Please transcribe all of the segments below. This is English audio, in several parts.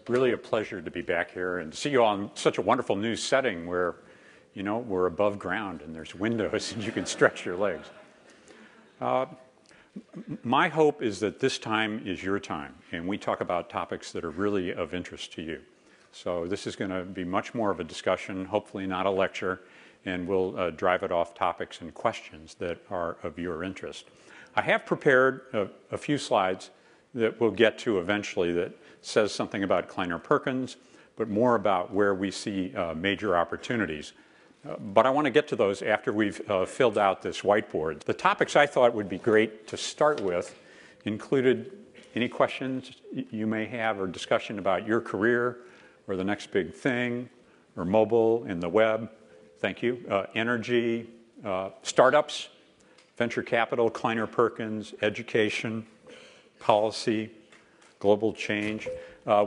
Really a pleasure to be back here and see you all in such a wonderful new setting where, you know, we're above ground and there's windows and you can stretch your legs. My hope is that this time is your time and we talk about topics that are really of interest to you. So this is going to be much more of a discussion, hopefully not a lecture, and we'll drive it off topics and questions that are of your interest. I have prepared a few slides that we'll get to eventually that says something about Kleiner Perkins, but more about where we see major opportunities. But I want to get to those after we've filled out this whiteboard. The topics I thought would be great to start with included any questions you may have or discussion about your career or the next big thing or mobile and the web. Thank you. Energy, startups, venture capital, Kleiner Perkins, education, policy, global change.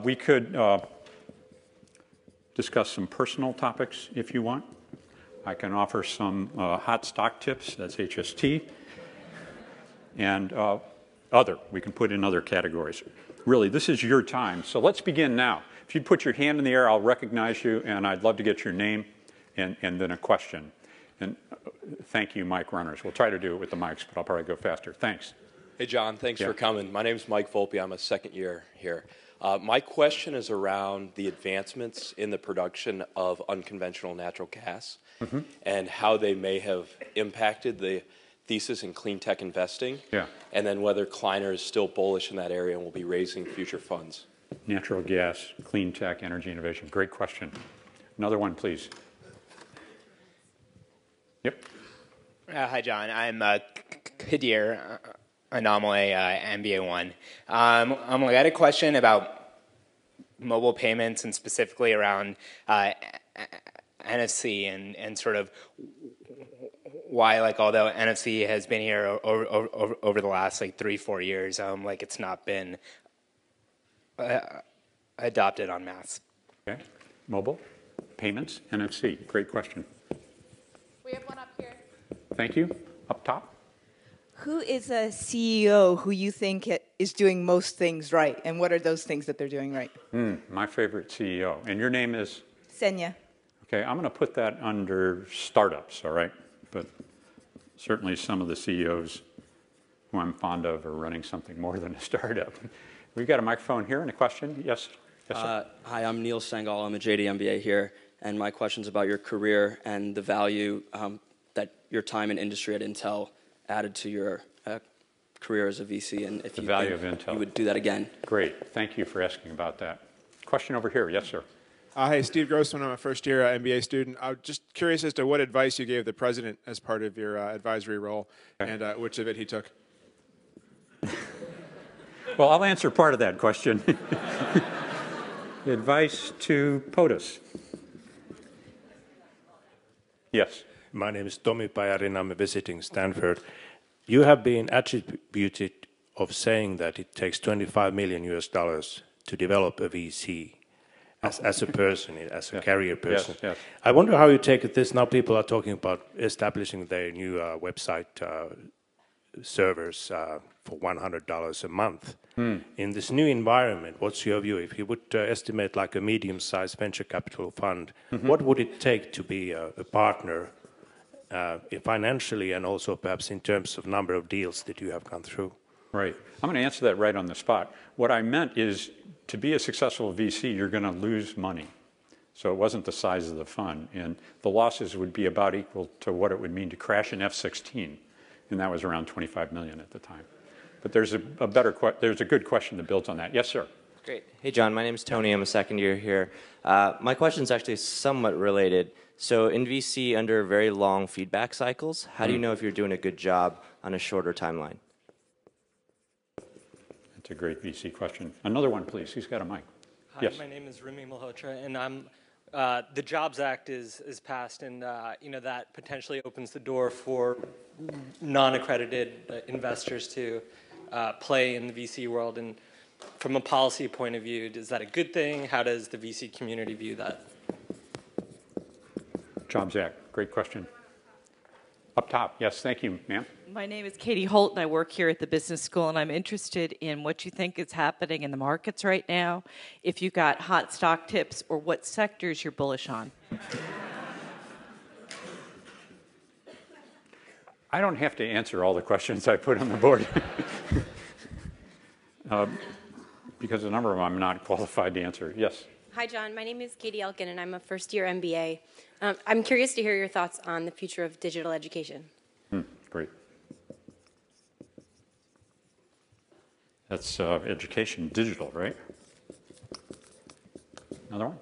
We could discuss some personal topics if you want. I can offer some hot stock tips, that's HST, and other. We can put in other categories. Really, this is your time, so let's begin now. If you'd put your hand in the air, I'll recognize you, and I'd love to get your name and then a question. And thank you, mic runners. We'll try to do it with the mics, but I'll probably go faster. Thanks. Hey, John. Thanks for coming. My name is Mike Volpe. I'm a second year here. My question is around the advancements in the production of unconventional natural gas and how they may have impacted the thesis in clean tech investing, and then whether Kleiner is still bullish in that area and will be raising future funds. Natural gas, clean tech, energy innovation. Great question. Another one, please. Yep. Hi, John. I'm Kadir Anomaly, MBA 1. I had a question about mobile payments and specifically around NFC and sort of why, like, although NFC has been here over the last, like, 3-4 years, like, it's not been adopted en masse. Okay. Mobile, payments, NFC. Great question. We have one up here. Thank you. Up top. Who is a CEO who you think is doing most things right, and what are those things that they're doing right? My favorite CEO. And your name is? Senya. Okay, I'm going to put that under startups, all right? But certainly some of the CEOs who I'm fond of are running something more than a startup. We've got a microphone here and a question. Yes? Yes, sir. Hi, I'm Neil Sengal. I'm a JD MBA here. And my question's about your career and the value that your time in industry at Intel added to your career as a VC, and if the you value of Intel. You would do that again. Great. Thank you for asking about that. Question over here. Yes, sir. Hey, Steve Grossman. I'm a first-year MBA student. I'm just curious as to what advice you gave the president as part of your advisory role, and which of it he took. Well, I'll answer part of that question. Advice to POTUS. Yes. My name is Tomi Pajarin. I'm visiting Stanford. You have been attributed of saying that it takes $25 million to develop a VC as a person, as a career person. Yes. I wonder how you take this. Now people are talking about establishing their new website servers for $100 a month. In this new environment, what's your view? If you would estimate like a medium-sized venture capital fund, what would it take to be a partner financially and also perhaps in terms of number of deals that you have gone through? Right. I'm going to answer that right on the spot. What I meant is to be a successful VC, you're going to lose money. So it wasn't the size of the fund. And the losses would be about equal to what it would mean to crash an F-16. And that was around 25 million at the time. But there's a good question that builds on that. Yes, sir. Great. Hey, John. My name is Tony. I'm a second year here. My question is actually somewhat related. So in VC, under very long feedback cycles, how do you know if you're doing a good job on a shorter timeline? That's a great VC question. Another one, please. Who's got a mic? Hi, yes. My name is Remy Malhotra, and I'm the Jobs Act is passed, and that potentially opens the door for non-accredited investors to play in the VC world. And from a policy point of view, is that a good thing? How does the VC community view that? Jobs Act, great question. Up top, yes, thank you, ma'am. My name is Katie Holt, and I work here at the business school, and I'm interested in what you think is happening in the markets right now, if you got hot stock tips, or what sectors you're bullish on. I don't have to answer all the questions I put on the board because a number of them I'm not qualified to answer. Yes? Hi, John. My name is Katie Elkin, and I'm a first-year MBA. I'm curious to hear your thoughts on the future of digital education. Great. That's education digital, right? Another one?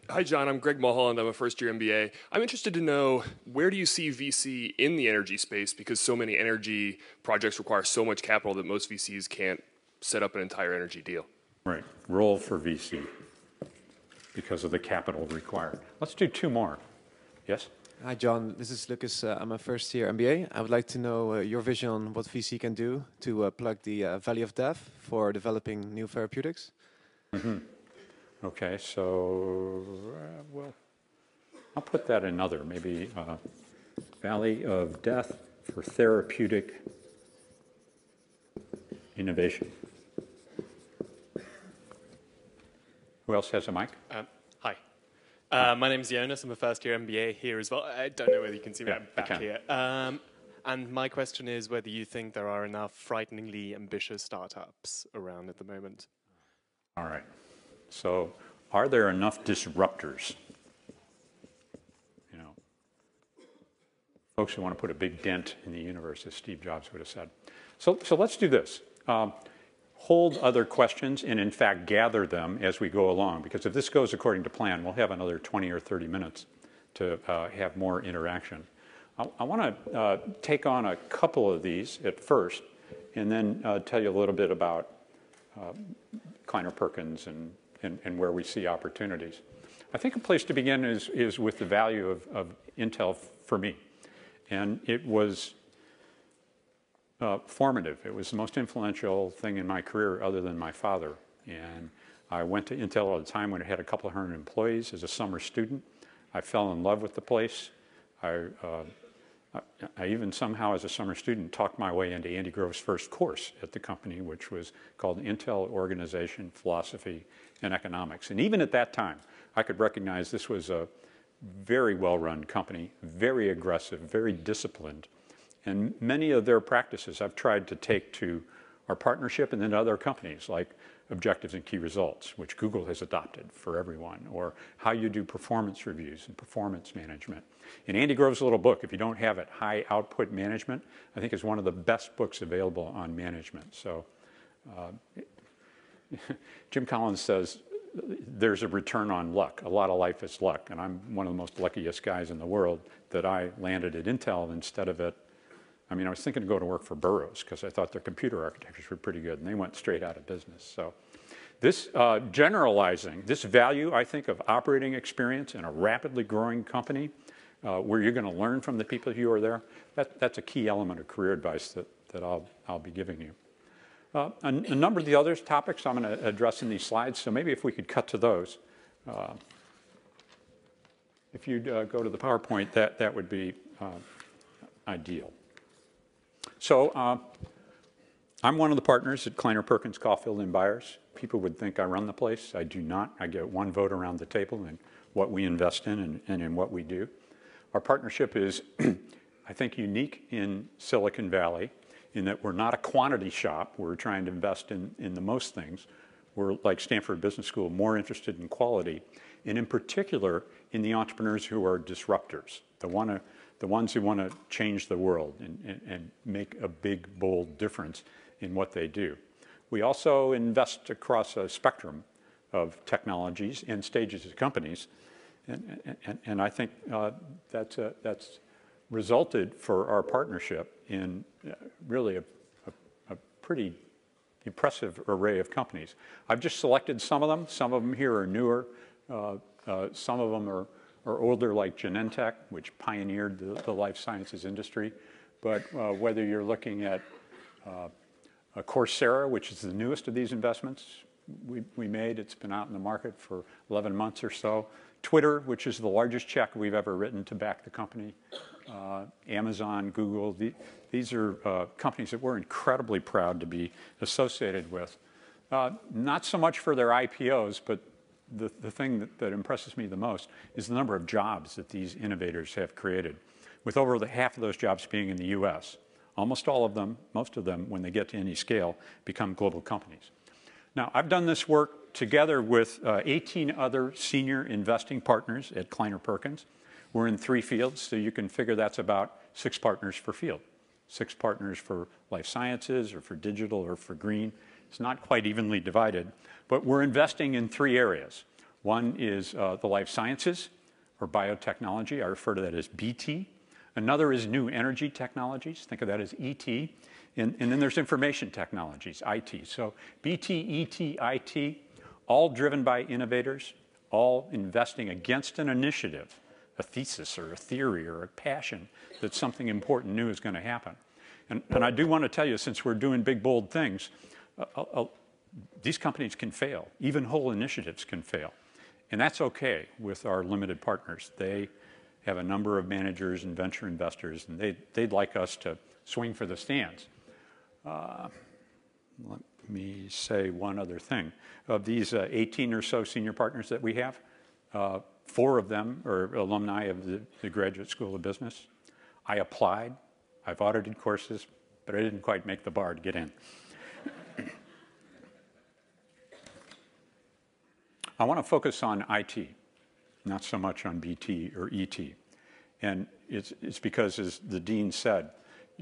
Hi, John. I'm Greg Mulholland. I'm a first-year MBA. I'm interested to know, where do you see VC in the energy space? Because so many energy projects require so much capital that most VCs can't set up an entire energy deal. Right. Role for VC because of the capital required. Let's do two more. Yes? Hi, John. This is Lucas. I'm a first-year MBA. I would like to know your vision on what VC can do to plug the valley of death for developing new therapeutics. Okay, so, well, I'll put that in other, maybe valley of death for therapeutic innovation. Who else has a mic? Hi. My name's Jonas. I'm a first-year MBA here as well. I don't know whether you can see me back here. And my question is whether you think there are enough frighteningly ambitious startups around at the moment. All right. So, are there enough disruptors? You know, folks who want to put a big dent in the universe, as Steve Jobs would have said. So let's do this. Hold other questions and, in fact, gather them as we go along. Because if this goes according to plan, we'll have another 20 or 30 minutes to have more interaction. I want to take on a couple of these at first, and then tell you a little bit about Kleiner Perkins and where we see opportunities. I think a place to begin is with the value of Intel for me. And it was formative. It was the most influential thing in my career other than my father. And I went to Intel at a time when it had a couple of hundred employees as a summer student. I fell in love with the place. I even somehow, as a summer student, talked my way into Andy Grove's first course at the company, which was called Intel Organization, Philosophy, and Economics. And even at that time, I could recognize this was a very well-run company, very aggressive, very disciplined. And many of their practices I've tried to take to our partnership and then other companies, like objectives and key results, which Google has adopted for everyone, or how you do performance reviews and performance management. In Andy Grove's little book, if you don't have it, High Output Management, I think is one of the best books available on management. So Jim Collins says there's a return on luck. A lot of life is luck, and I'm one of the most luckiest guys in the world that I landed at Intel instead of at, I mean, I was thinking to go to work for Burroughs because I thought their computer architectures were pretty good, and they went straight out of business. So this generalizing, this value, I think, of operating experience in a rapidly growing company where you're going to learn from the people who are there, that's a key element of career advice that I'll be giving you. A number of the other topics I'm going to address in these slides, so maybe if we could cut to those. If you'd go to the PowerPoint, that would be ideal. So I'm one of the partners at Kleiner Perkins Caufield Byers. People would think I run the place. I do not. I get one vote around the table in what we invest in and in what we do. Our partnership is, I think, unique in Silicon Valley in that we're not a quantity shop. We're trying to invest in the most things. We're, like Stanford Business School, more interested in quality, and in particular in the entrepreneurs who are disruptors, the ones who want to change the world and make a big, bold difference in what they do. We also invest across a spectrum of technologies and stages of companies, and I think that's resulted for our partnership in really a pretty impressive array of companies. I've just selected some of them. Some of them here are newer. Some of them are older, like Genentech, which pioneered the life sciences industry. But whether you're looking at Coursera, which is the newest of these investments we made, it's been out in the market for 11 months or so. Twitter, which is the largest check we've ever written to back the company. Amazon, Google. These are companies that we're incredibly proud to be associated with. Not so much for their IPOs, but the thing that impresses me the most is the number of jobs that these innovators have created, with over half of those jobs being in the U.S. Almost all of them, most of them, when they get to any scale, become global companies. Now, I've done this work together with 18 other senior investing partners at Kleiner Perkins. We're in 3 fields, so you can figure that's about 6 partners per field. 6 partners for life sciences or for digital or for green. It's not quite evenly divided, but we're investing in 3 areas. One is the life sciences or biotechnology. I refer to that as BT. Another is new energy technologies. Think of that as ET. And then there's information technologies, IT. So BT, ET, IT, all driven by innovators, all investing against an initiative, a thesis or a theory or a passion that something important new is going to happen. And I do want to tell you, since we're doing big, bold things, these companies can fail. Even whole initiatives can fail. And that's okay with our limited partners. They have a number of managers and venture investors, and they'd like us to swing for the stands. Let me say one other thing. Of these 18 or so senior partners that we have, 4 of them are alumni of the Graduate School of Business. I applied. I've audited courses, but I didn't quite make the bar to get in. I want to focus on IT, not so much on BT or ET. And it's because, as the dean said,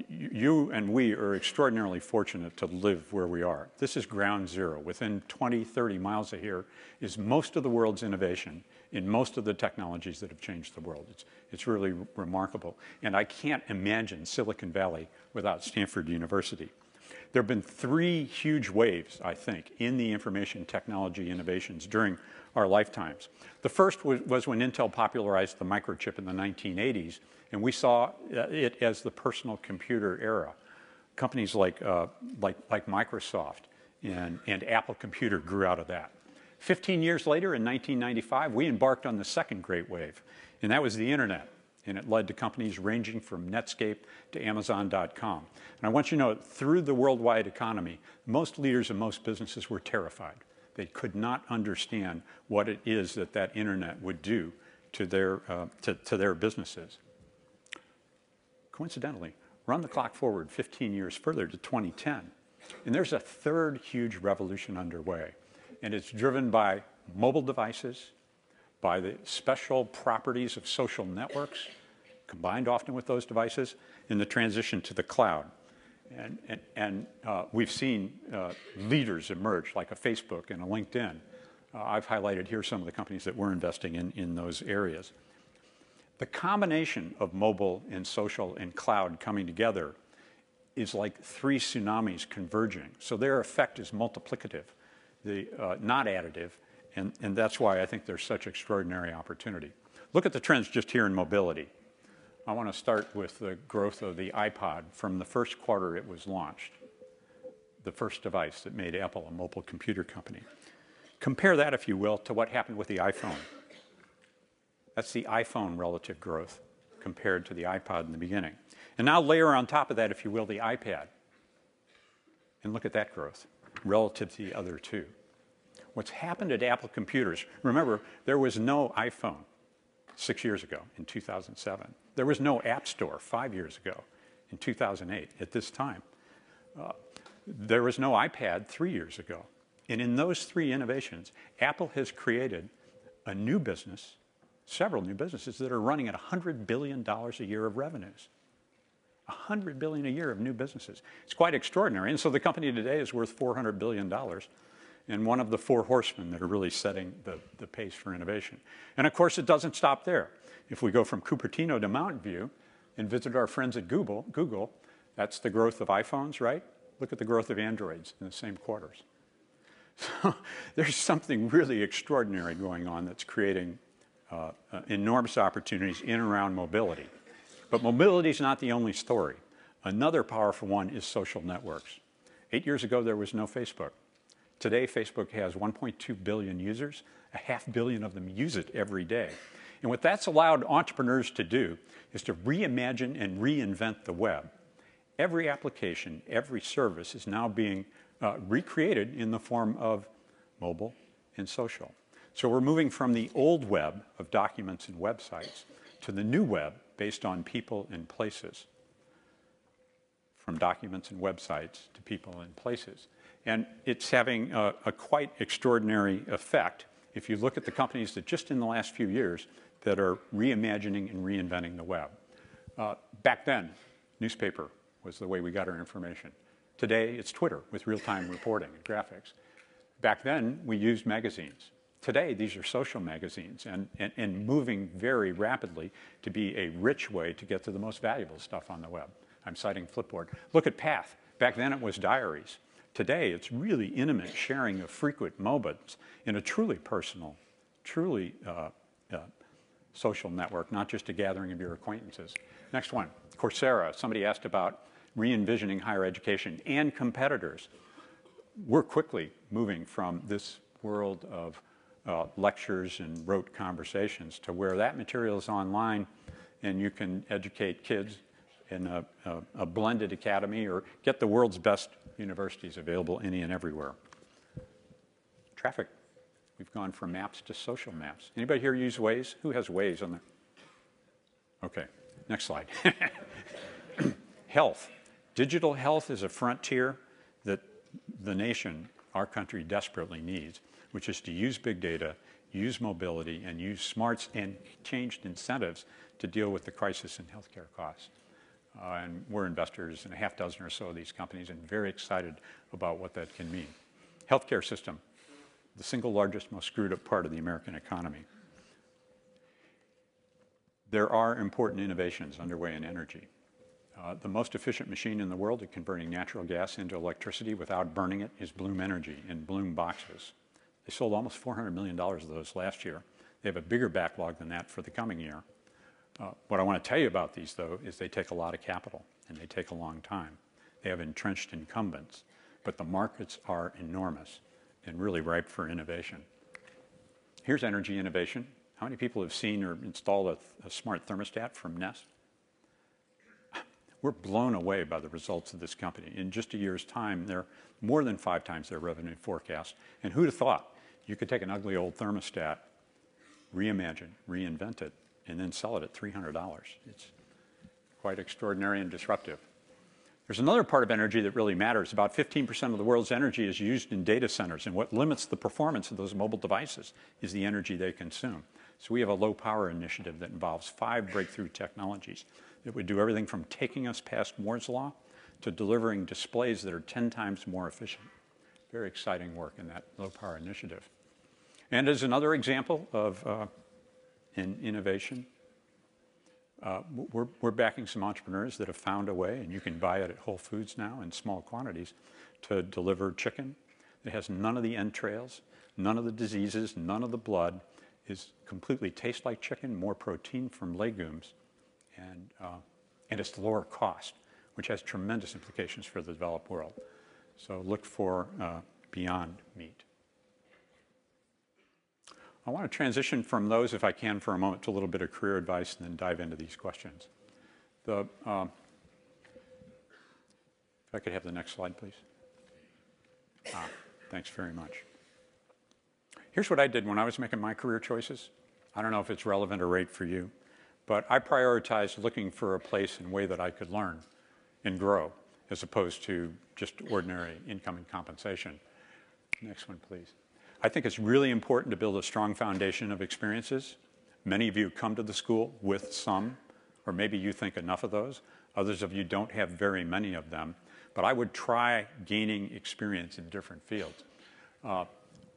you and we are extraordinarily fortunate to live where we are. This is ground zero. Within 20, 30 miles of here is most of the world's innovation in most of the technologies that have changed the world. It's really remarkable. And I can't imagine Silicon Valley without Stanford University. There have been 3 huge waves, I think, in the information technology innovations during our lifetimes. The first was when Intel popularized the microchip in the 1980s, and we saw it as the personal computer era. Companies like Microsoft and Apple Computer grew out of that. 15 years later, in 1995, we embarked on the second great wave, and that was the internet. And it led to companies ranging from Netscape to Amazon.com. And I want you to know, through the worldwide economy, most leaders and most businesses were terrified. They could not understand what it is that internet would do to their businesses. Coincidentally, run the clock forward 15 years further to 2010, and there's a third huge revolution underway. And it's driven by mobile devices, by the special properties of social networks, combined often with those devices, in the transition to the cloud. And we've seen leaders emerge, like a Facebook and a LinkedIn. I've highlighted here some of the companies that we're investing in those areas. The combination of mobile and social and cloud coming together is like 3 tsunamis converging. So their effect is multiplicative, not additive. And that's why I think there's such extraordinary opportunity. Look at the trends just here in mobility. I want to start with the growth of the iPod from the first quarter it was launched, the first device that made Apple a mobile computer company. Compare that, if you will, to what happened with the iPhone. That's the iPhone relative growth compared to the iPod in the beginning. And now layer on top of that, if you will, the iPad. And look at that growth relative to the other 2. What's happened at Apple Computers, remember, there was no iPhone 6 years ago in 2007. There was no App Store 5 years ago in 2008 at this time. There was no iPad 3 years ago. And in those 3 innovations, Apple has created a new business, several new businesses that are running at $100 billion a year of revenues. $100 billion a year of new businesses. It's quite extraordinary. And so the company today is worth $400 billion. And one of the 4 horsemen that are really setting the pace for innovation. And of course, it doesn't stop there. If we go from Cupertino to Mountain View and visit our friends at Google, that's the growth of iPhones, right? Look at the growth of Androids in the same quarters. So there's something really extraordinary going on that's creating enormous opportunities in and around mobility. But mobility is not the only story. Another powerful one is social networks. 8 years ago, there was no Facebook. Today, Facebook has 1.2 billion users. 500 million of them use it every day. And what that's allowed entrepreneurs to do is to reimagine and reinvent the web. Every application, every service is now being recreated in the form of mobile and social. So we're moving from the old web of documents and websites to the new web based on people and places. From documents and websites to people and places. And it's having a quite extraordinary effect if you look at the companies that just in the last few years that are reimagining and reinventing the web. Back then, newspaper was the way we got our information. Today, it's Twitter with real-time reporting and graphics. Back then, we used magazines. Today, these are social magazines and moving very rapidly to be a rich way to get to the most valuable stuff on the web. I'm citing Flipboard. Look at Path. Back then, it was Diaries. Today, it's really intimate sharing of frequent moments in a truly personal, truly social network, not just a gathering of your acquaintances. Next one, Coursera. Somebody asked about re-envisioning higher education and competitors. We're quickly moving from this world of lectures and rote conversations to where that material is online and you can educate kids in a blended academy or get the world's best universities available any and everywhere. Traffic. We've gone from maps to social maps. Anybody here use Waze? Who has Waze on there? Okay, next slide. Health. Digital health is a frontier that the nation, our country, desperately needs, which is to use big data, use mobility, and use smarts and changed incentives to deal with the crisis in healthcare costs. And we're investors in a half dozen or so of these companies and very excited about what that can mean. Healthcare system, the single largest, most screwed up part of the American economy. There are important innovations underway in energy. The most efficient machine in the world at converting natural gas into electricity without burning it is Bloom Energy in Bloom boxes. They sold almost $400 million of those last year. They have a bigger backlog than that for the coming year. What I want to tell you about these, though, is they take a lot of capital and they take a long time. They have entrenched incumbents, but the markets are enormous and really ripe for innovation. Here's energy innovation. How many people have seen or installed a smart thermostat from Nest? We're blown away by the results of this company. In just a year's time, they're more than 5 times their revenue forecast. And who'd have thought you could take an ugly old thermostat, reimagine, reinvent it, and then sell it at $300. It's quite extraordinary and disruptive. There's another part of energy that really matters. About 15% of the world's energy is used in data centers, and what limits the performance of those mobile devices is the energy they consume. So we have a low power initiative that involves 5 breakthrough technologies that would do everything from taking us past Moore's Law to delivering displays that are 10 times more efficient. Very exciting work in that low power initiative. And as another example of an innovation, we're backing some entrepreneurs that have found a way, and you can buy it at Whole Foods now in small quantities, to deliver chicken that has none of the entrails, none of the diseases, none of the blood, is completely tastes like chicken, more protein from legumes, and it's lower cost, which has tremendous implications for the developed world. So look for Beyond Meat. I want to transition from those, if I can, for a moment to a little bit of career advice and then dive into these questions. If I could have the next slide, please. Thanks very much. Here's what I did when I was making my career choices. I don't know if it's relevant or right for you, but I prioritized looking for a place and way that I could learn and grow as opposed to just ordinary income and compensation. Next one, please. I think it's really important to build a strong foundation of experiences. Many of you come to the school with some, or maybe you think enough of those. Others of you don't have very many of them. But I would try gaining experience in different fields.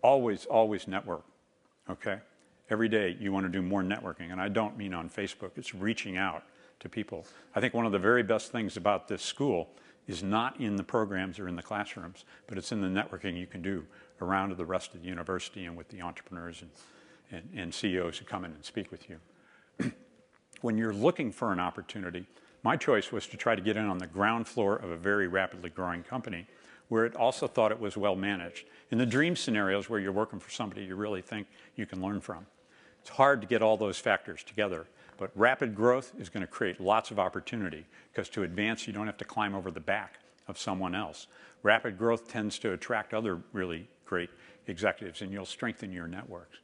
Always network, okay? Every day you want to do more networking, and I don't mean on Facebook. It's reaching out to people. I think one of the very best things about this school is not in the programs or in the classrooms, but it's in the networking you can do around the rest of the university and with the entrepreneurs and CEOs who come in and speak with you. When you're looking for an opportunity, my choice was to try to get in on the ground floor of a very rapidly growing company where it also thought it was well managed. In the dream scenarios where you're working for somebody you really think you can learn from. It's hard to get all those factors together, but rapid growth is going to create lots of opportunity because to advance, you don't have to climb over the back of someone else. Rapid growth tends to attract other really great executives, and you'll strengthen your networks.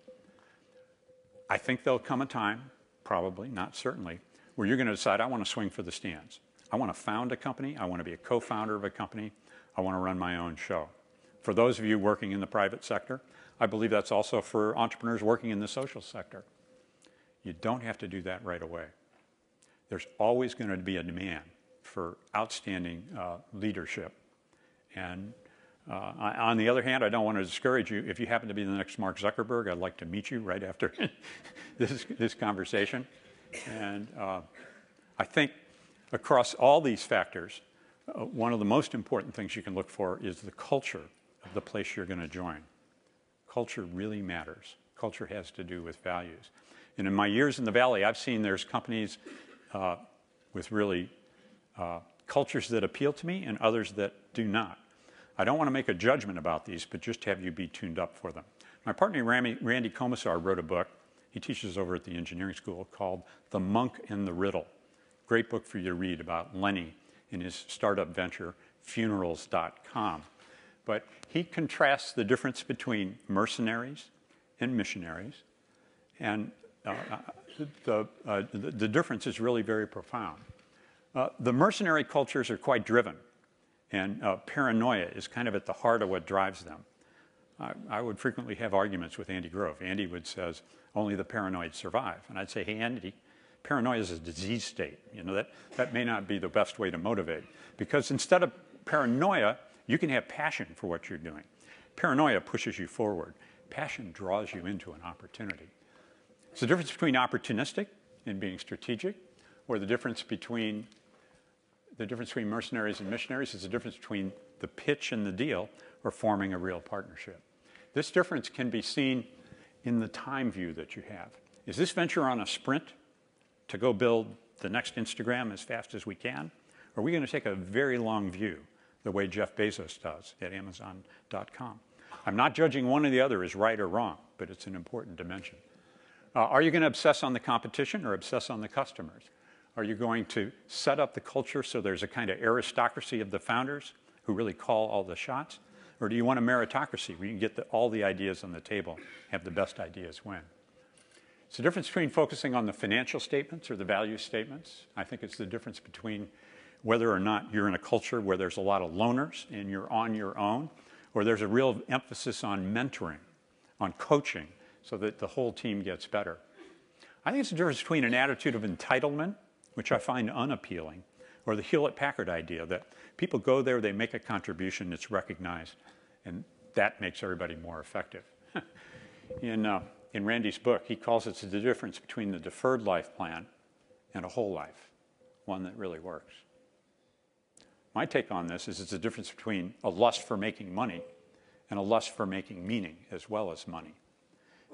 I think there'll come a time, probably, not certainly, where you're going to decide, I want to swing for the stands. I want to found a company. I want to be a co-founder of a company. I want to run my own show. For those of you working in the private sector, I believe that's also for entrepreneurs working in the social sector. You don't have to do that right away. There's always going to be a demand for outstanding leadership. And on the other hand, I don't want to discourage you. If you happen to be the next Mark Zuckerberg, I'd like to meet you right after this conversation. And I think across all these factors, one of the most important things you can look for is the culture of the place you're going to join. Culture really matters. Culture has to do with values. And in my years in the Valley, I've seen there's companies with really cultures that appeal to me and others that do not. I don't want to make a judgment about these, but just have you be tuned up for them. My partner, Randy Komisar, wrote a book. He teaches over at the engineering school called The Monk and the Riddle. Great book for you to read about Lenny and his startup venture, funerals.com. But he contrasts the difference between mercenaries and missionaries. And the difference is really very profound. The mercenary cultures are quite driven. And paranoia is kind of at the heart of what drives them. I would frequently have arguments with Andy Grove. Andy would say, only the paranoid survive. And I'd say, hey, Andy, paranoia is a disease state. You know, that may not be the best way to motivate. Because instead of paranoia, you can have passion for what you're doing. Paranoia pushes you forward. Passion draws you into an opportunity. It's the difference between opportunistic and being strategic, or the difference between mercenaries and missionaries is the difference between the pitch and the deal or forming a real partnership. This difference can be seen in the time view that you have. Is this venture on a sprint to go build the next Instagram as fast as we can? Or are we going to take a very long view, the way Jeff Bezos does at Amazon.com? I'm not judging one or the other as right or wrong, but it's an important dimension. Are you going to obsess on the competition or obsess on the customers? Are you going to set up the culture so there's a kind of aristocracy of the founders who really call all the shots? Or do you want a meritocracy where you can get all the ideas on the table, have the best ideas win? It's the difference between focusing on the financial statements or the value statements. I think it's the difference between whether or not you're in a culture where there's a lot of loners and you're on your own, or there's a real emphasis on mentoring, on coaching, so that the whole team gets better. I think it's the difference between an attitude of entitlement, which I find unappealing, or the Hewlett-Packard idea that people go there, they make a contribution, it's recognized, and that makes everybody more effective. In Randy's book, he calls it the difference between the deferred life plan and a whole life, one that really works. My take on this is it's the difference between a lust for making money and a lust for making meaning as well as money.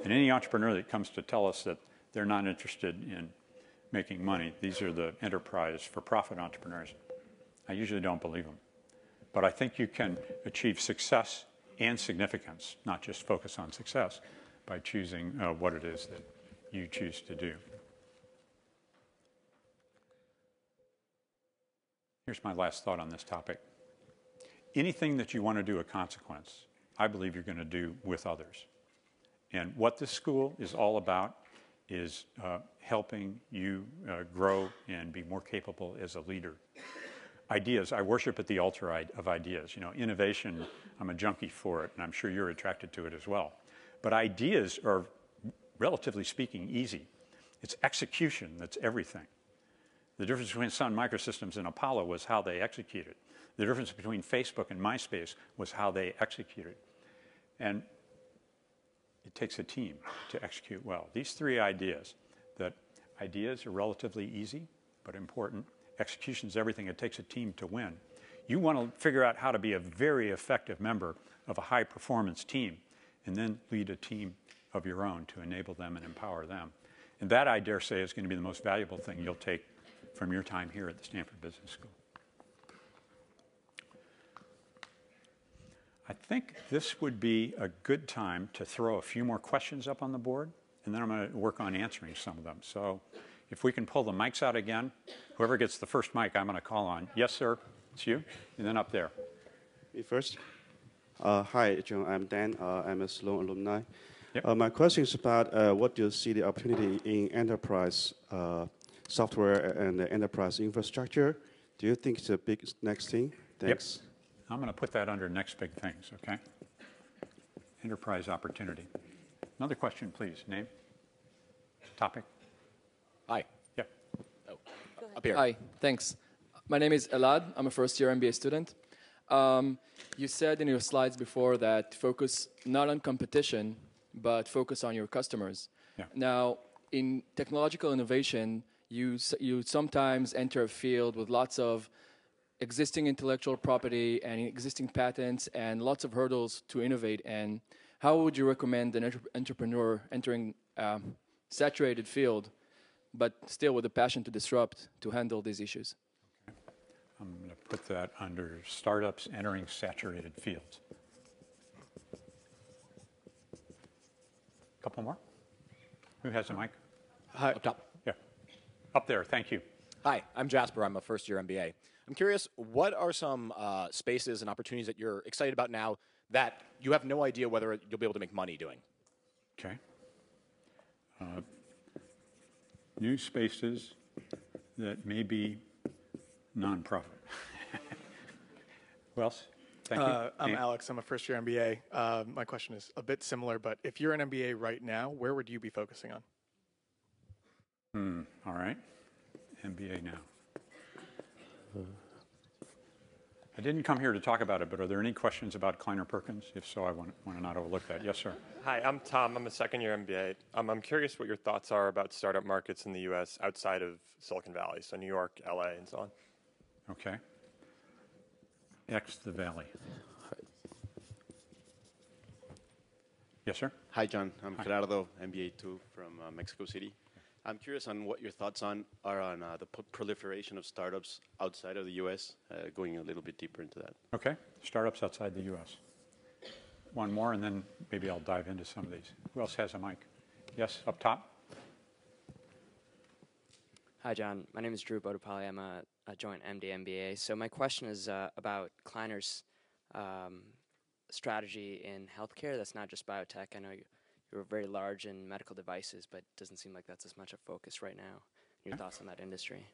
And any entrepreneur that comes to tell us that they're not interested in making money, these are the enterprise for-profit entrepreneurs, I usually don't believe them. But I think you can achieve success and significance, not just focus on success, by choosing what it is that you choose to do. Here's my last thought on this topic. Anything that you want to do a consequence, I believe you're going to do with others. And what this school is all about is helping you grow and be more capable as a leader. Ideas, I worship at the altar of ideas. You know, innovation, I'm a junkie for it, and I'm sure you're attracted to it as well. But ideas are, relatively speaking, easy. It's execution that's everything. The difference between Sun Microsystems and Apollo was how they executed. The difference between Facebook and MySpace was how they executed. And it takes a team to execute well. These three ideas, that ideas are relatively easy but important. Execution is everything. It takes a team to win. You want to figure out how to be a very effective member of a high-performance team and then lead a team of your own to enable them and empower them. And that, I dare say, is going to be the most valuable thing you'll take from your time here at the Stanford Business School. I think this would be a good time to throw a few more questions up on the board, and then I'm going to work on answering some of them. So if we can pull the mics out again, whoever gets the first mic, I'm going to call on. Yes, sir, it's you, and then up there. Me first. Hi, John. I'm Dan. I'm a Sloan alumni. Yep. My question is about what do you see the opportunity in enterprise software and the enterprise infrastructure? Do you think it's a big next thing? Thanks. Yep. I'm going to put that under next big things, okay? Enterprise opportunity. Another question, please. Name? Topic? Hi. Yeah. Oh, up here. Hi, thanks. My name is Elad. I'm a first-year MBA student. You said in your slides before that focus not on competition, but focus on your customers. Yeah. Now, in technological innovation, you sometimes enter a field with lots of existing intellectual property and existing patents and lots of hurdles to innovate. And how would you recommend an entrepreneur entering a saturated field, but still with a passion to disrupt, to handle these issues? Okay. I'm going to put that under startups entering saturated fields. Couple more? Who has a mic? Hi. Up top. Yeah. Up there, thank you. Hi, I'm Jasper. I'm a first-year MBA. I'm curious, what are some spaces and opportunities that you're excited about now that you have no idea whether you'll be able to make money doing? Okay. New spaces that may be nonprofit. Who else? Thank you. I'm Alex. I'm a first-year MBA. My question is a bit similar, but if you're an MBA right now, where would you be focusing on? All right. MBA now. I didn't come here to talk about it, but are there any questions about Kleiner Perkins? If so, I want to not overlook that. Yes, sir. Hi, I'm Tom. I'm a second-year MBA. I'm curious what your thoughts are about startup markets in the U.S. outside of Silicon Valley, so New York, L.A., and so on. Okay. X the Valley. Yes, sir. Hi, John. I'm Hi. Gerardo, MBA 2 from Mexico City. I'm curious on what your thoughts are on the proliferation of startups outside of the U.S., going a little bit deeper into that. Okay. Startups outside the U.S. One more, and then maybe I'll dive into some of these. Who else has a mic? Yes, up top. Hi, John. My name is Drew Bodapalli. I'm a joint MD MBA. So my question is about Kleiner's strategy in healthcare. That's not just biotech. I know you're very large in medical devices, but it doesn't seem like that's as much a focus right now. Your thoughts on that industry?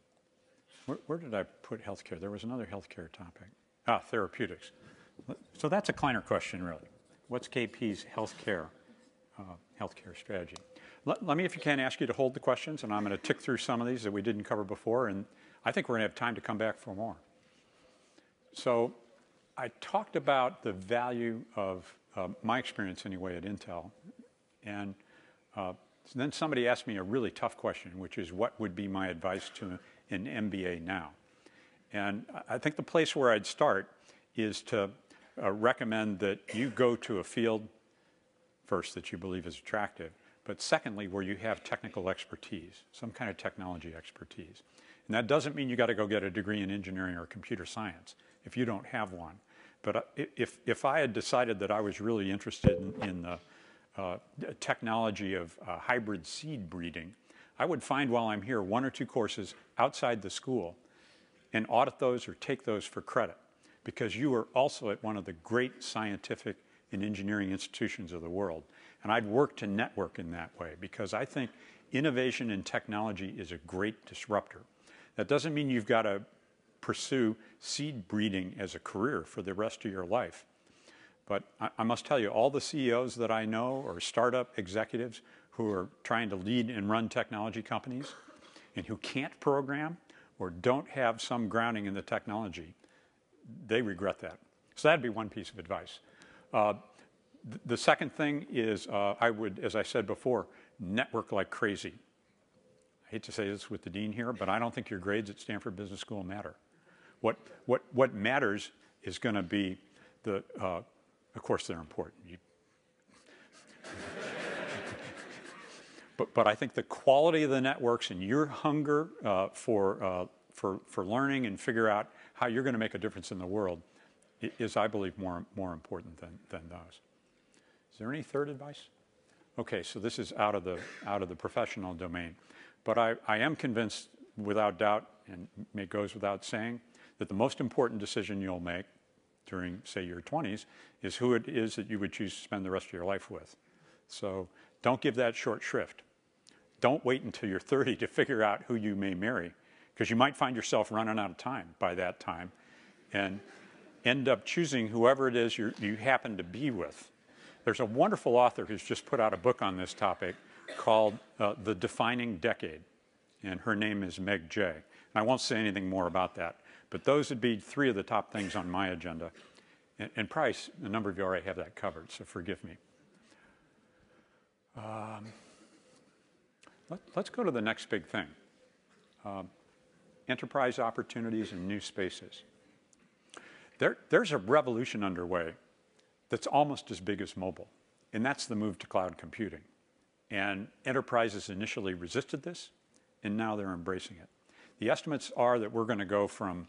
Where did I put healthcare? There was another healthcare topic. Therapeutics. So that's a Kleiner question, really. What's KP's healthcare strategy? Let me, if you can, ask you to hold the questions, and I'm going to tick through some of these that we didn't cover before, and I think we're going to have time to come back for more. So I talked about the value of my experience, anyway, at Intel. And then somebody asked me a really tough question, which is what would be my advice to an MBA now? And I think the place where I'd start is to recommend that you go to a field first that you believe is attractive, but secondly, where you have technical expertise, some kind of technology expertise. And that doesn't mean you got to go get a degree in engineering or computer science if you don't have one. But if I had decided that I was really interested in the technology of hybrid seed breeding, I would find while I'm here 1 or 2 courses outside the school and audit those or take those for credit, because you are also at one of the great scientific and engineering institutions of the world. And I'd work to network in that way, because I think innovation in technology is a great disruptor. That doesn't mean you've got to pursue seed breeding as a career for the rest of your life. But I must tell you, all the CEOs that I know are startup executives who are trying to lead and run technology companies and who can't program or don't have some grounding in the technology, they regret that. So that'd be one piece of advice. The second thing is I would, as I said before, network like crazy. I hate to say this with the dean here, but I don't think your grades at Stanford Business School matter. What matters is going to be the, of course they're important. But I think the quality of the networks and your hunger for learning and figure out how you're going to make a difference in the world is, I believe, more important than those. Is there any third advice? Okay, so this is out of the professional domain. But I am convinced, without doubt, and it goes without saying, that the most important decision you'll make during, say, your 20s is who it is that you would choose to spend the rest of your life with. So don't give that short shrift. Don't wait until you're 30 to figure out who you may marry, because you might find yourself running out of time by that time and end up choosing whoever it is you happen to be with. There's a wonderful author who's just put out a book on this topic called The Defining Decade, and her name is Meg Jay. And I won't say anything more about that, but those would be three of the top things on my agenda. And Price, a number of you already have that covered, so forgive me. Let's go to the next big thing. Enterprise opportunities and new spaces. There's a revolution underway that's almost as big as mobile, and that's the move to cloud computing. And enterprises initially resisted this, and now they're embracing it. The estimates are that we're going to go from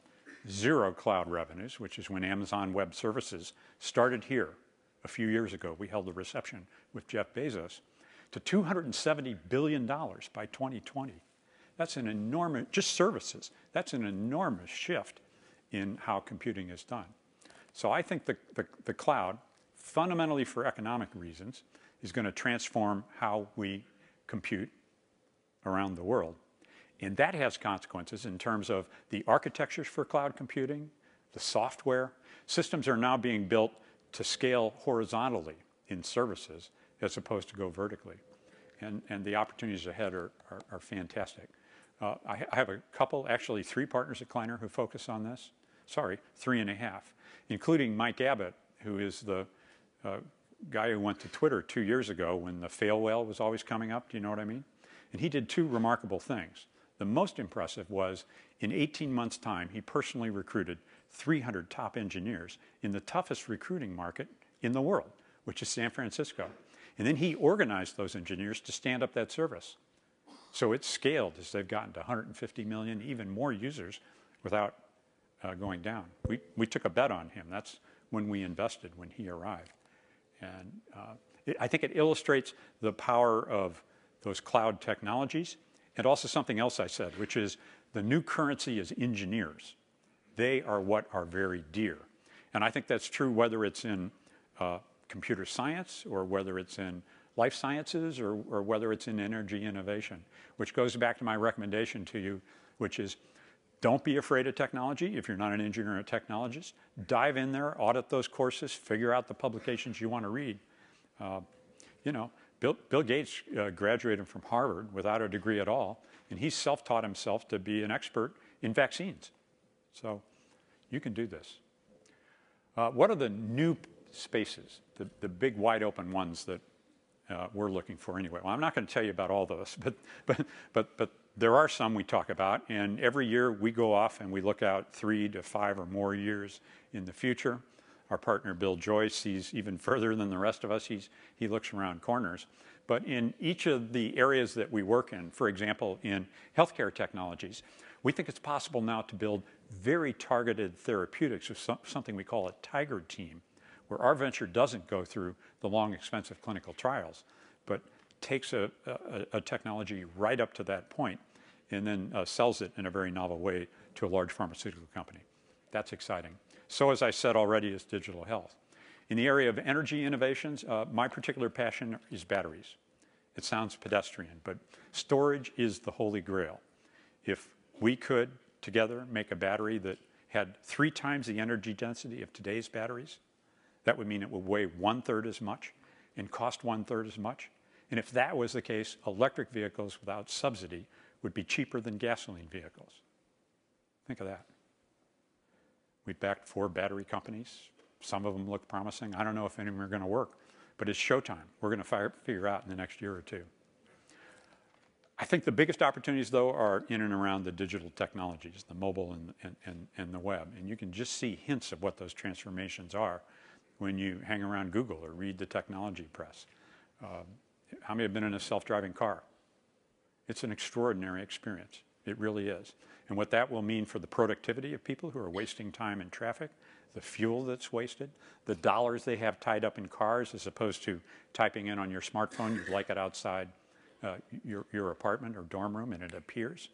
0 cloud revenues, which is when Amazon Web Services started here a few years ago. We held a reception with Jeff Bezos, to $270 billion by 2020. That's an enormous, just services, that's an enormous shift in how computing is done. So I think the cloud, fundamentally for economic reasons, is going to transform how we compute around the world. And that has consequences in terms of the architectures for cloud computing, the software. Systems are now being built to scale horizontally in services as opposed to go vertically. And the opportunities ahead are fantastic. I have a couple, actually 3 partners at Kleiner who focus on this. Sorry, 3.5, including Mike Abbott, who is the guy who went to Twitter 2 years ago when the fail whale was always coming up. Do you know what I mean? And he did 2 remarkable things. The most impressive was in 18 months' time, he personally recruited 300 top engineers in the toughest recruiting market in the world, which is San Francisco. And then he organized those engineers to stand up that service. So it's scaled as they've gotten to 150 million, even more users without going down. We took a bet on him. That's when we invested, when he arrived. And I think it illustrates the power of those cloud technologies. And also something else I said, which is the new currency is engineers. They are what are very dear. And I think that's true whether it's in computer science or whether it's in life sciences or whether it's in energy innovation, which goes back to my recommendation to you, which is don't be afraid of technology if you're not an engineer or a technologist. Dive in there, audit those courses, figure out the publications you want to read. You know, Bill Gates graduated from Harvard without a degree at all, and he self-taught himself to be an expert in vaccines. So you can do this. What are the new spaces, the big wide open ones that we're looking for anyway? Well, I'm not going to tell you about all those, but there are some we talk about, and every year we go off and we look out 3 to 5 or more years in the future. Our partner Bill Joyce sees even further than the rest of us. He looks around corners. But in each of the areas that we work in, for example, in healthcare technologies, we think it's possible now to build very targeted therapeutics with something we call a tiger team, where our venture doesn't go through the long, expensive clinical trials, but takes a technology right up to that point and then sells it in a very novel way to a large pharmaceutical company. That's exciting. So, as I said already, is digital health. In the area of energy innovations, my particular passion is batteries. It sounds pedestrian, but storage is the holy grail. If we could, together, make a battery that had 3 times the energy density of today's batteries, that would mean it would weigh 1/3 as much and cost 1/3 as much. And if that was the case, electric vehicles without subsidy would be cheaper than gasoline vehicles. Think of that. We backed 4 battery companies. Some of them look promising. I don't know if any of them are going to work, but it's showtime. We're going to figure out in the next year or 2. I think the biggest opportunities, though, are in and around the digital technologies, the mobile and the web. And you can just see hints of what those transformations are when you hang around Google or read the technology press. How many have been in a self-driving car? It's an extraordinary experience. It really is. And what that will mean for the productivity of people who are wasting time in traffic, the fuel that's wasted, the dollars they have tied up in cars as opposed to typing in on your smartphone you'd like it outside your apartment or dorm room and it appears.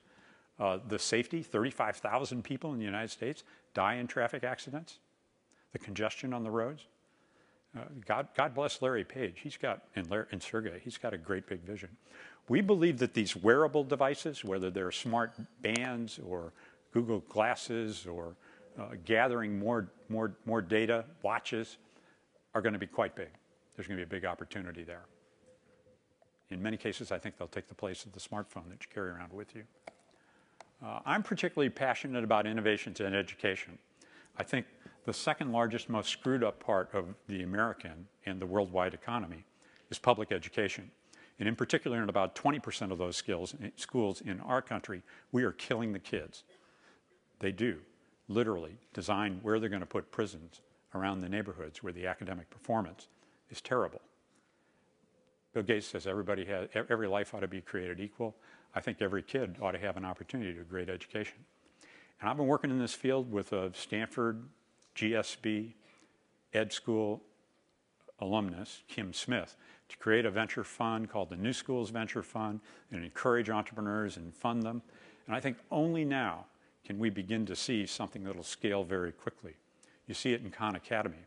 The safety, 35,000 people in the United States die in traffic accidents. The congestion on the roads. God bless Larry Page. And Sergey, he's got a great big vision. We believe that these wearable devices, whether they're smart bands or Google Glasses or gathering more data, watches, are going to be quite big. There's going to be a big opportunity there. In many cases, I think they'll take the place of the smartphone that you carry around with you. I'm particularly passionate about innovations in education. I think the second largest, most screwed up part of the American and the worldwide economy is public education. And in particular, in about 20% of those schools in our country, we are killing the kids. They do literally design where they're going to put prisons around the neighborhoods where the academic performance is terrible. Bill Gates says every life ought to be created equal. I think every kid ought to have an opportunity to a great education. And I've been working in this field with a Stanford, GSB, Ed School alumnus, Kim Smith, to create a venture fund called the New Schools Venture Fund and encourage entrepreneurs and fund them. And I think only now can we begin to see something that will scale very quickly. You see it in Khan Academy,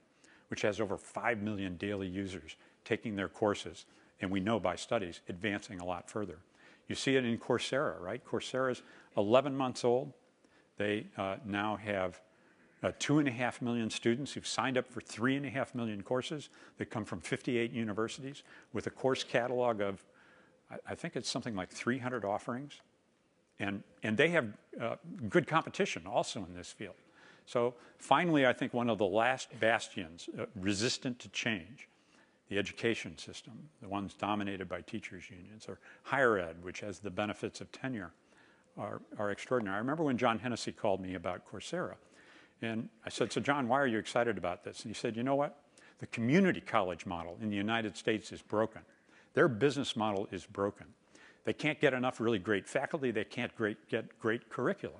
which has over 5 million daily users taking their courses, and we know by studies advancing a lot further. You see it in Coursera, right? Coursera's 11 months old. They now have 2.5 million students who've signed up for 3.5 million courses that come from 58 universities with a course catalog of, I think it's something like 300 offerings. And they have good competition also in this field. So finally, I think one of the last bastions resistant to change, the education system, the ones dominated by teachers' unions, or higher ed, which has the benefits of tenure, are extraordinary. I remember when John Hennessy called me about Coursera. And I said, so John, why are you excited about this? And he said, you know what? The community college model in the United States is broken. Their business model is broken. They can't get enough really great faculty. They can't get great curricula.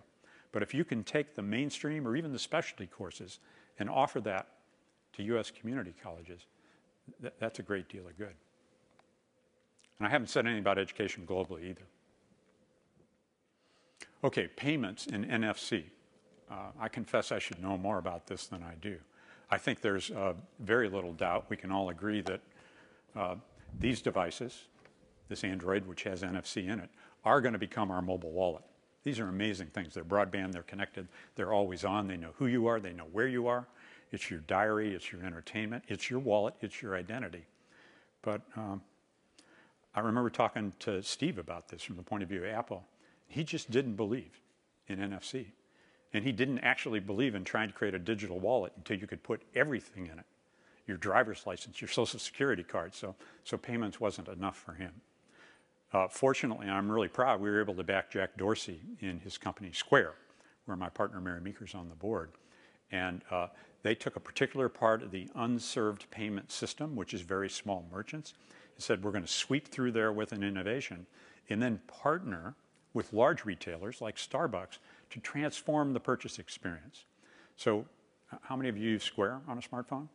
But if you can take the mainstream or even the specialty courses and offer that to U.S. community colleges, that's a great deal of good. And I haven't said anything about education globally either. Okay, payments in NFC. I confess I should know more about this than I do. I think there's very little doubt. We can all agree that these devices, this Android, which has NFC in it, are going to become our mobile wallet. These are amazing things. They're broadband, they're connected, they're always on, they know who you are, they know where you are. It's your diary, it's your entertainment, it's your wallet, it's your identity. But I remember talking to Steve about this from the point of view of Apple. He just didn't believe in NFC. And he didn't actually believe in trying to create a digital wallet until you could put everything in it. Your driver's license, your social security card. So payments wasn't enough for him. Fortunately, I'm really proud, we were able to back Jack Dorsey in his company Square, where my partner Mary Meeker's on the board. And they took a particular part of the unserved payment system, which is very small merchants, and said we're going to sweep through there with an innovation and then partner with large retailers like Starbucks to transform the purchase experience. So how many of you use Square on a smartphone?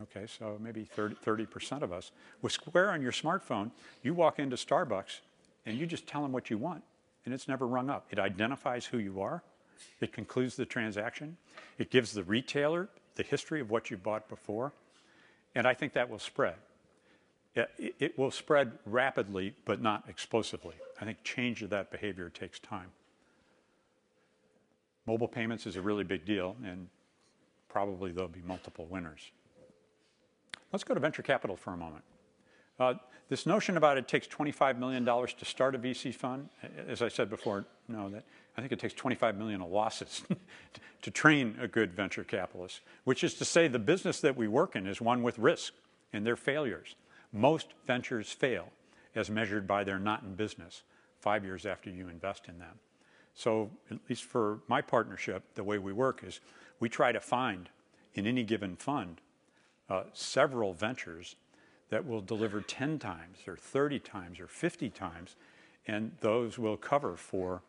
Okay, so maybe 30% of us. With Square on your smartphone, you walk into Starbucks and you just tell them what you want, and it's never rung up. It identifies who you are. It concludes the transaction. It gives the retailer the history of what you bought before, and I think that will spread. It will spread rapidly, but not explosively. I think change of that behavior takes time. Mobile payments is a really big deal, and probably there'll be multiple winners. Let's go to venture capital for a moment. This notion about it takes $25 million to start a VC fund, as I said before, no, I think it takes $25 million of losses to train a good venture capitalist, which is to say the business that we work in is one with risk, and they're failures. Most ventures fail as measured by their not in business 5 years after you invest in them. So at least for my partnership, the way we work is we try to find in any given fund several ventures that will deliver 10 times or 30 times or 50 times, and those will cover for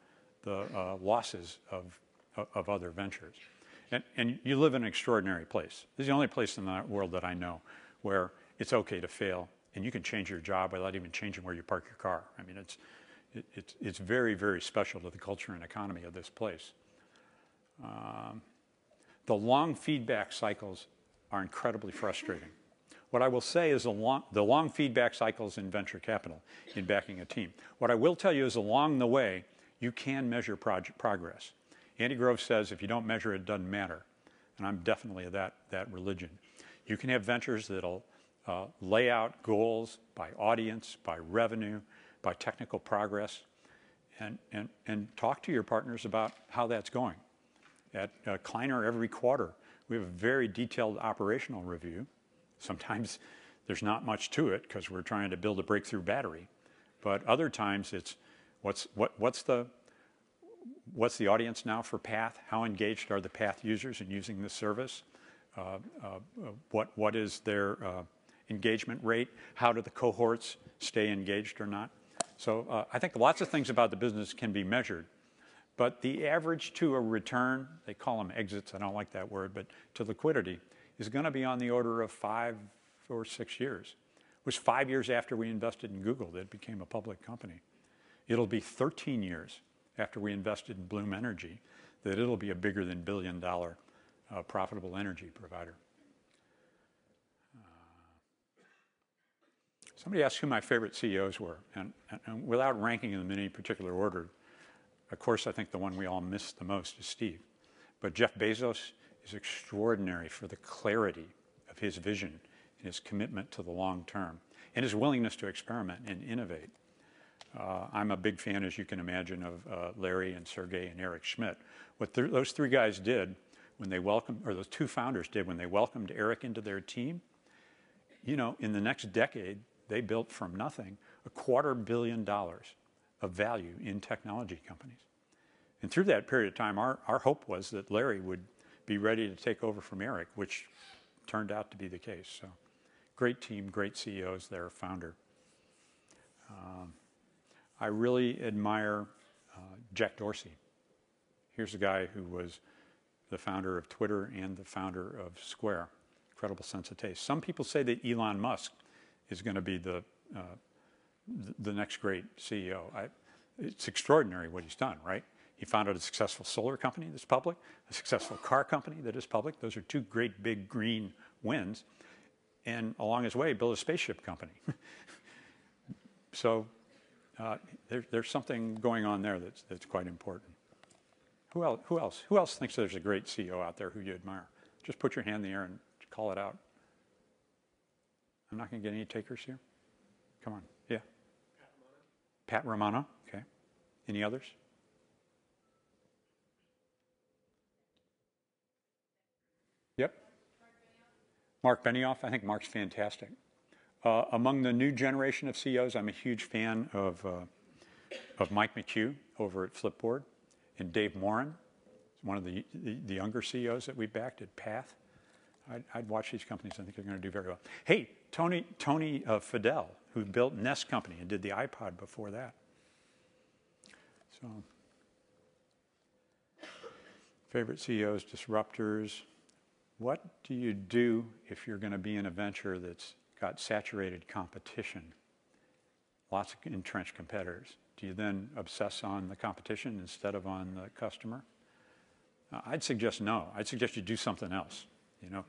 the losses of other ventures. And you live in an extraordinary place. This is the only place in the world that I know where it's okay to fail, and you can change your job without even changing where you park your car. I mean, it's very, very special to the culture and economy of this place. The long feedback cycles are incredibly frustrating. What I will say is the long feedback cycles in venture capital, in backing a team. What I will tell you is along the way, you can measure progress. Andy Grove says if you don't measure it, it doesn't matter. And I'm definitely of that religion. You can have ventures that'll lay out goals by audience, by revenue, by technical progress, and talk to your partners about how that's going. At Kleiner, every quarter, we have a very detailed operational review. Sometimes there's not much to it because we're trying to build a breakthrough battery. But other times it's what's the audience now for Path? How engaged are the Path users in using this service? What is their engagement rate? How do the cohorts stay engaged or not? So I think lots of things about the business can be measured. But the average to a return, they call them exits, I don't like that word, but to liquidity, is going to be on the order of 5 or 6 years. It was 5 years after we invested in Google that it became a public company. It'll be 13 years after we invested in Bloom Energy that it'll be a bigger than $1 billion profitable energy provider. Somebody asked who my favorite CEOs were, and without ranking them in any particular order, of course, I think the one we all miss the most is Steve. But Jeff Bezos is extraordinary for the clarity of his vision and his commitment to the long term and his willingness to experiment and innovate. I'm a big fan, as you can imagine, of Larry and Sergey and Eric Schmidt. What those three guys did when they welcomed, or those two founders did when they welcomed Eric into their team, you know, in the next decade, they built from nothing $250 million of value in technology companies. And through that period of time, our hope was that Larry would be ready to take over from Eric, which turned out to be the case. So great team, great CEOs there, founder. I really admire Jack Dorsey. Here's a guy who was the founder of Twitter and the founder of Square. Incredible sense of taste. Some people say that Elon Musk is going to be the next great CEO. It's extraordinary what he's done, right? He founded a successful solar company that's public, a successful car company that is public. Those are two great big green wins. And along his way, built a spaceship company. So there's something going on there that's quite important. Who else? Who else thinks there's a great CEO out there who you admire? Just put your hand in the air and call it out. I'm not going to get any takers here. Come on. Yeah. Pat Romano. Okay. Any others? Yep. Mark Benioff. I think Mark's fantastic. Among the new generation of CEOs, I'm a huge fan of Mike McHugh over at Flipboard, and Dave Morin, one of the younger CEOs that we backed at Path. I'd watch these companies. I think they're going to do very well. Hey, Tony Fadell, who built Nest Company and did the iPod before that. So, favorite CEOs, disruptors. What do you do if you're going to be in a venture that's got saturated competition, lots of entrenched competitors? Do you then obsess on the competition instead of on the customer? I'd suggest no. I'd suggest you do something else. You know,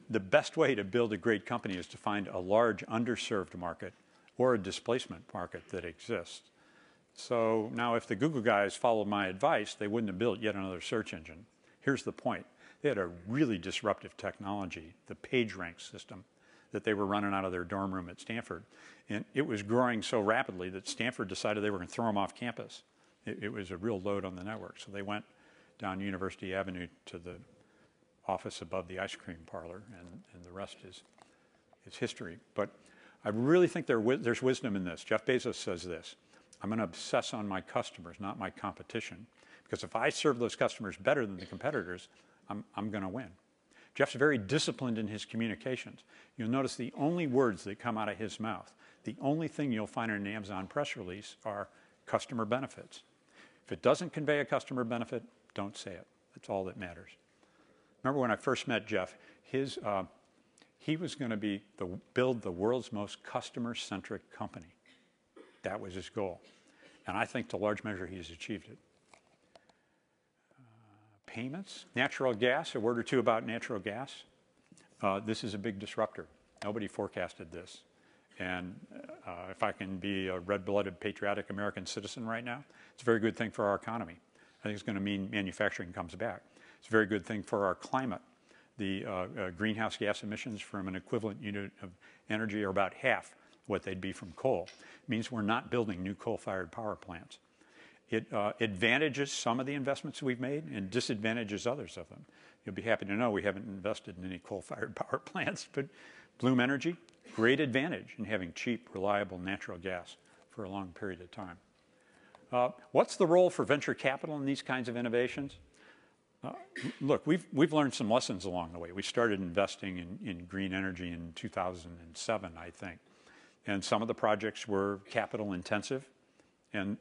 the best way to build a great company is to find a large underserved market or a displacement market that exists. So now if the Google guys followed my advice, they wouldn't have built yet another search engine. Here's the point. They had a really disruptive technology, the PageRank system, that they were running out of their dorm room at Stanford. And it was growing so rapidly that Stanford decided they were going to throw them off campus. It was a real load on the network. So they went down University Avenue to the office above the ice cream parlor, and the rest is history. But I really think there's wisdom in this. Jeff Bezos says this: I'm going to obsess on my customers, not my competition, because if I serve those customers better than the competitors, I'm going to win. Jeff's very disciplined in his communications. You'll notice the only words that come out of his mouth, the only thing you'll find in an Amazon press release are customer benefits. If it doesn't convey a customer benefit, don't say it. That's all that matters. Remember when I first met Jeff, he was going to build the world's most customer-centric company. That was his goal. And I think to large measure he's achieved it. Payments, natural gas, a word or two about natural gas. This is a big disruptor. Nobody forecasted this. And if I can be a red-blooded, patriotic American citizen right now, it's a very good thing for our economy. I think it's going to mean manufacturing comes back. It's a very good thing for our climate. The greenhouse gas emissions from an equivalent unit of energy are about half what they'd be from coal. It means we're not building new coal-fired power plants. It advantages some of the investments we've made and disadvantages others of them. You'll be happy to know we haven't invested in any coal-fired power plants, but Bloom Energy, great advantage in having cheap, reliable natural gas for a long period of time. What's the role for venture capital in these kinds of innovations? Look, we've learned some lessons along the way. We started investing in green energy in 2007, I think. And some of the projects were capital intensive. And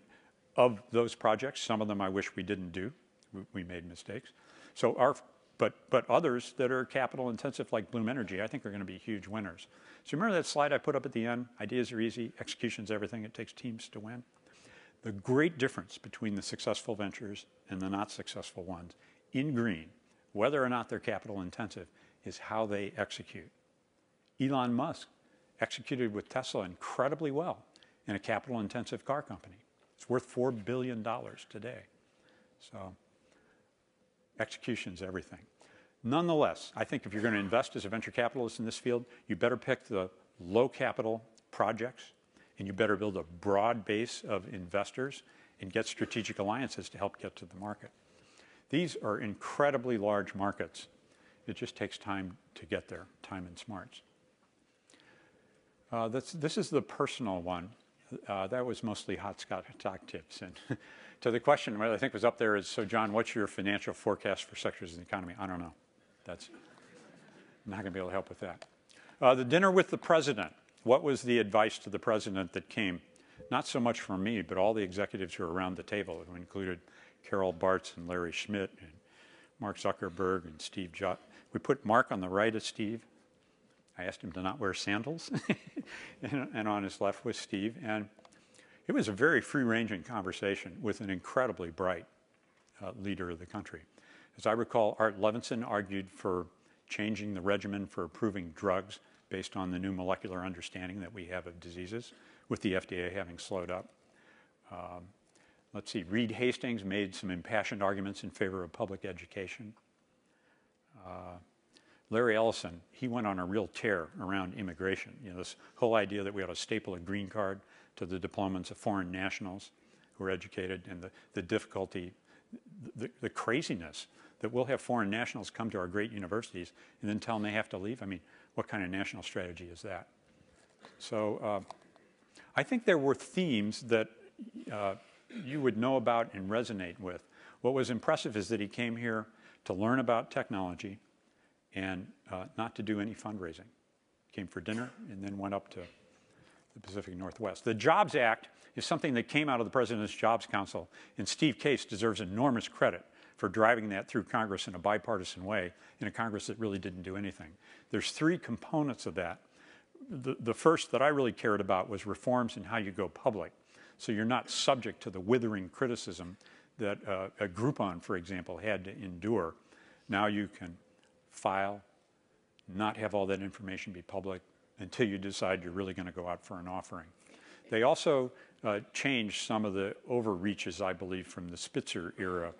of those projects, some of them I wish we didn't do. We made mistakes. So but others that are capital intensive, like Bloom Energy, I think are going to be huge winners. So remember that slide I put up at the end? Ideas are easy, execution's everything. It takes teams to win. The great difference between the successful ventures and the not successful ones in green, whether or not they're capital intensive, is how they execute. Elon Musk executed with Tesla incredibly well in a capital intensive car company. It's worth $4 billion today. So execution's everything. Nonetheless, I think if you're going to invest as a venture capitalist in this field, you better pick the low capital projects, and you better build a broad base of investors and get strategic alliances to help get to the market. These are incredibly large markets. It just takes time to get there, time and smarts. This is the personal one. That was mostly hot stock tips. And to the question, what I think was up there is, so John, what's your financial forecast for sectors in the economy? I don't know. I'm not going to be able to help with that. The dinner with the president. What was the advice to the president that came? Not so much from me, but all the executives who were around the table, who included Carol Bartz and Larry Schmidt and Mark Zuckerberg and Steve Jobs. We put Mark on the right of Steve. I asked him to not wear sandals. and on his left was Steve. And it was a very free-ranging conversation with an incredibly bright leader of the country. As I recall, Art Levinson argued for changing the regimen for approving drugs based on the new molecular understanding that we have of diseases, with the FDA having slowed up. Let's see, Reed Hastings made some impassioned arguments in favor of public education. Larry Ellison, he went on a real tear around immigration. You know, this whole idea that we ought to staple a green card to the diplomas of foreign nationals who are educated, and the difficulty, the craziness that we'll have foreign nationals come to our great universities and then tell them they have to leave. I mean, what kind of national strategy is that? So I think there were themes that you would know about and resonate with. What was impressive is that he came here to learn about technology and not to do any fundraising. Came for dinner and then went up to the Pacific Northwest. The Jobs Act is something that came out of the President's Jobs Council, and Steve Case deserves enormous credit for driving that through Congress in a bipartisan way, in a Congress that really didn't do anything. There's three components of that. The first that I really cared about was reforms in how you go public, so you're not subject to the withering criticism that a Groupon, for example, had to endure. Now you can file, not have all that information be public until you decide you're really going to go out for an offering. They also changed some of the overreaches, I believe, from the Spitzer era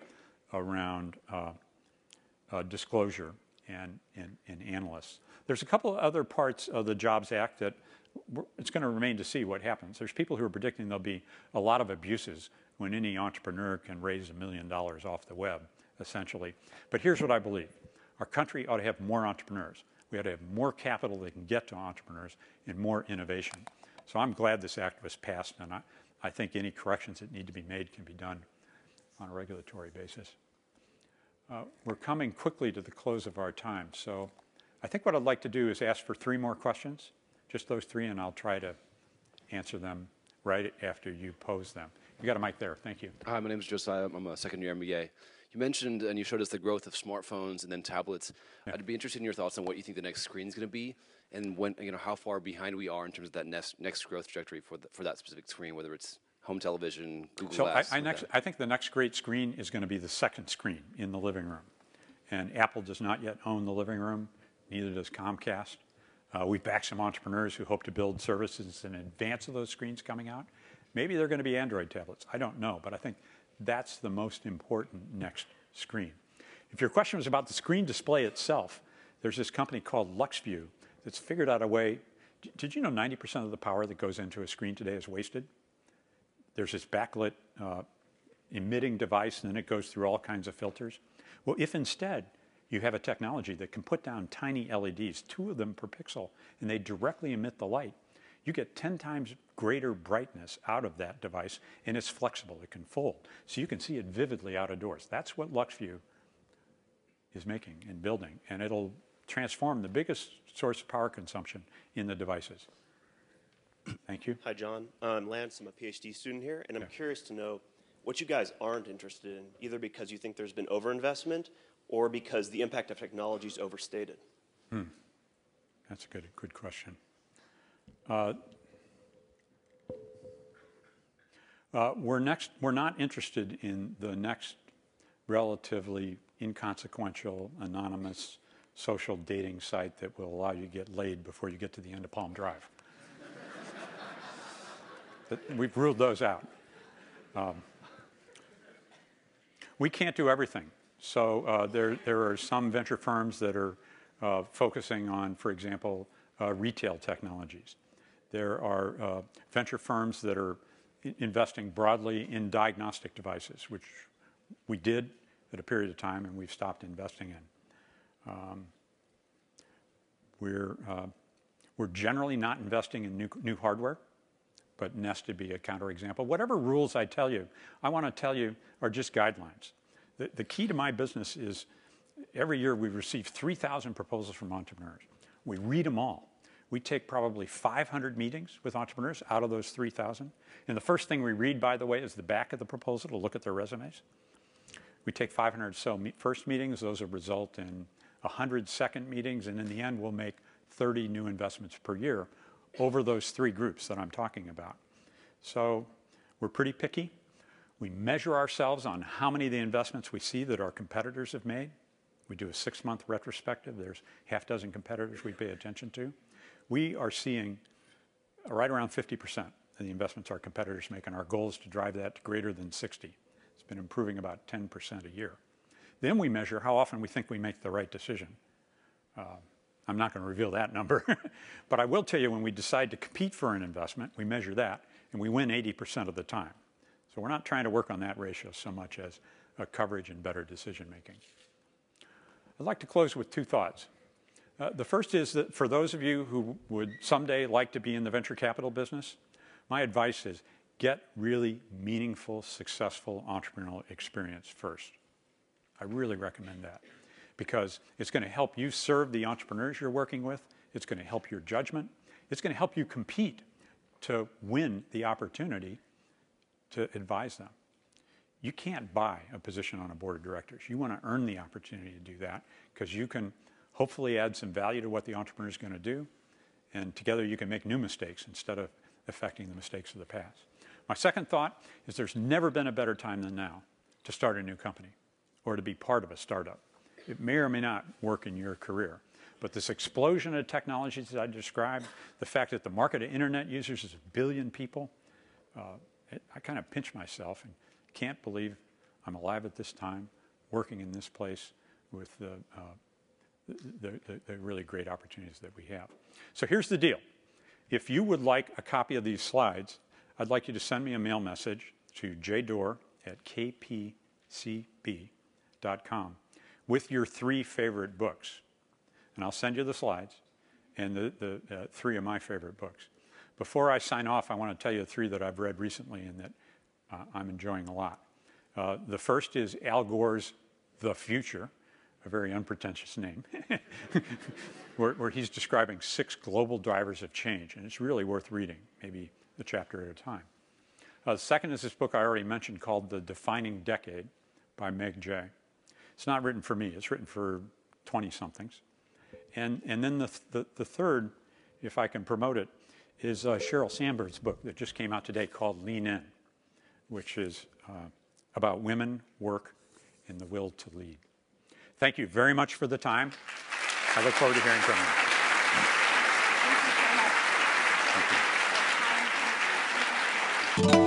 around disclosure and analysts. There's a couple of other parts of the Jobs Act that it's going to remain to see what happens. There's people who are predicting there'll be a lot of abuses when any entrepreneur can raise $1 million off the web, essentially. But here's what I believe. Our country ought to have more entrepreneurs. We ought to have more capital that can get to entrepreneurs and more innovation. So I'm glad this act was passed, and I think any corrections that need to be made can be done on a regulatory basis. We're coming quickly to the close of our time, so I think what I'd like to do is ask for 3 more questions, just those 3, and I'll try to answer them right after you pose them. You got a mic there. Thank you. Hi, my name is Josiah. I'm a second-year MBA. You mentioned and you showed us the growth of smartphones and then tablets. I'd be interested in your thoughts on what you think the next screen is going to be, and when how far behind we are in terms of that next growth trajectory for that specific screen, whether it's home television, Google Glass. I think the next great screen is going to be the second screen in the living room, and Apple does not yet own the living room. Neither does Comcast. We've backed some entrepreneurs who hope to build services in advance of those screens coming out. Maybe they're going to be Android tablets. I don't know, but I think that's the most important next screen. If your question was about the screen display itself, there's this company called LuxView that's figured out a way. Did you know 90% of the power that goes into a screen today is wasted? There's this backlit emitting device, and then it goes through all kinds of filters. Well, if instead you have a technology that can put down tiny LEDs, 2 of them per pixel, and they directly emit the light, you get 10 times greater brightness out of that device, and it's flexible. It can fold. So you can see it vividly out of doors. That's what LuxView is making and building, and it'll transform the biggest source of power consumption in the devices. Thank you. Hi, John. I'm Lance. I'm a PhD student here, and I'm curious to know what you guys aren't interested in, either because you think there's been overinvestment or because the impact of technology is overstated. That's a good question. We're not interested in the next relatively inconsequential, anonymous social dating site that will allow you to get laid before you get to the end of Palm Drive. We've ruled those out. We can't do everything. So there are some venture firms that are focusing on, for example, retail technologies. There are venture firms that are investing broadly in diagnostic devices, which we did at a period of time and we've stopped investing in. We're generally not investing in new hardware, but Nest would be a counterexample. Whatever rules I tell you, I want to tell you are just guidelines. The key to my business is every year we receive 3,000 proposals from entrepreneurs. We read them all. We take probably 500 meetings with entrepreneurs out of those 3,000. And the first thing we read, by the way, is the back of the proposal to look at their resumes. We take 500 or so first meetings. Those will result in 100 second meetings. And in the end, we'll make 30 new investments per year over those 3 groups that I'm talking about. So we're pretty picky. We measure ourselves on how many of the investments we see that our competitors have made. We do a 6-month retrospective. There's half dozen competitors we pay attention to. We are seeing right around 50% of the investments our competitors make, and our goal is to drive that to greater than 60. It's been improving about 10% a year. Then we measure how often we think we make the right decision. I'm not going to reveal that number, but I will tell you when we decide to compete for an investment, we measure that, and we win 80% of the time. So we're not trying to work on that ratio so much as coverage and better decision making. I'd like to close with 2 thoughts. The first is that for those of you who would someday like to be in the venture capital business, my advice is get really meaningful, successful entrepreneurial experience first. I really recommend that because it's going to help you serve the entrepreneurs you're working with. It's going to help your judgment. It's going to help you compete to win the opportunity to advise them. You can't buy a position on a board of directors. You want to earn the opportunity to do that because you can hopefully add some value to what the entrepreneur is going to do, and together you can make new mistakes instead of affecting the mistakes of the past. My second thought is there's never been a better time than now to start a new company or to be part of a startup. It may or may not work in your career, but this explosion of technologies that I described, the fact that the market of internet users is 1 billion people, I kind of pinch myself and can't believe I'm alive at this time, working in this place with the really great opportunities that we have. So here's the deal. If you would like a copy of these slides, I'd like you to send me a mail message to jdor@kpcb.com with your 3 favorite books. And I'll send you the slides and the 3 of my favorite books. Before I sign off, I want to tell you the 3 that I've read recently and that I'm enjoying a lot. The first is Al Gore's The Future, a very unpretentious name, where he's describing 6 global drivers of change, and it's really worth reading, maybe a chapter at a time. The second is this book I already mentioned called The Defining Decade by Meg Jay. It's not written for me. It's written for 20-somethings. And then the third, if I can promote it, is Sheryl Sandberg's book that just came out today called Lean In, which is about women, work, and the will to lead. Thank you very much for the time. I look forward to hearing from you. Thank you.